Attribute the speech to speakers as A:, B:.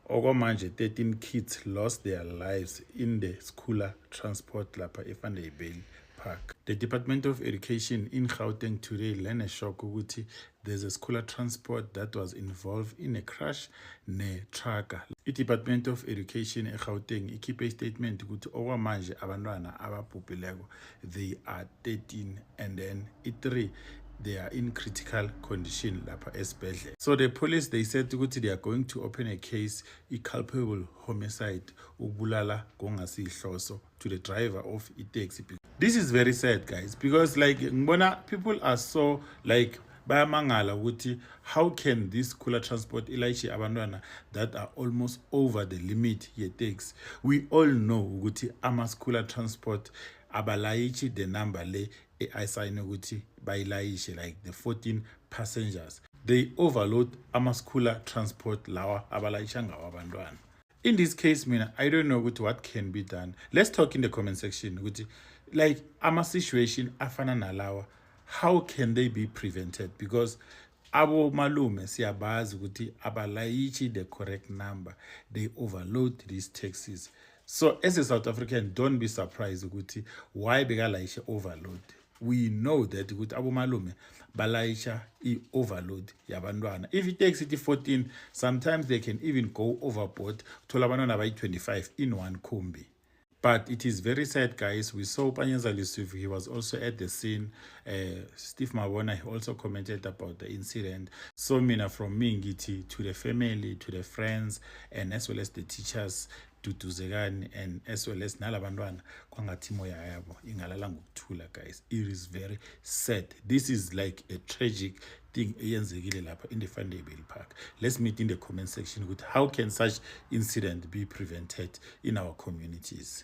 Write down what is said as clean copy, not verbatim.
A: Okwamanje 13 kids lost their lives in the Schooler transport lapha eVanderbijl Park. The Department of Education in Gauteng today learned a shock ukuthi there's a Schooler transport that was involved in a crash ne-trucker. I-Department of Education eGauteng ikhiphe a statement ukuthi okwamanje abantwana ababhubhileko they are 13 and then i-3 they are in critical condition lapha esibhedlela. So the police, they said ukuthi they are going to open a case, culpable homicide, ukubulala kongasihloso, to the driver of i-taxi. This is very sad, guys, because like ngibona people are so like bayamangala ukuthi how can this Schooler transport ilayishe abantwana that are almost over the limit ye-taxi. We all know ukuthi ama-Schooler transport abalayishi the number le assign ukuthi bayilayishe like the 14 passengers. They overload ama-Schooler transport lawa abalayisha ngawo abantwana. In this case, mina, I don't know what can be done. Let's talk in the comment section. Like, situation afana nalawa, how can they be prevented? Because abo malume siyabazi ukuthi abalayichi the correct number. They overload these taxis. So as a South African, don't be surprised ukuthi why bekalayisha overload. We know that ukuthi abo malume balayisha i-overload yabantwana. If it takes it 14, sometimes they can even go overboard. Thola abantwana bayi-25 in one kombi. But it is very sad, guys. We saw Panyaza Lesufi. He was also at the scene. Steve Mabona, he also commented about the incident. So mina from me ngiti to the family, to the friends, and as well as the teachers, to Tuzegani, and as well as nalabandwana kwangathi moya yabo ingalala ngokuthula, guys. It is very sad. This is like a tragic thing eyenzekile lapha in the Vanderbijl Park. Let's meet in the comment section with how can such incident be prevented in our communities.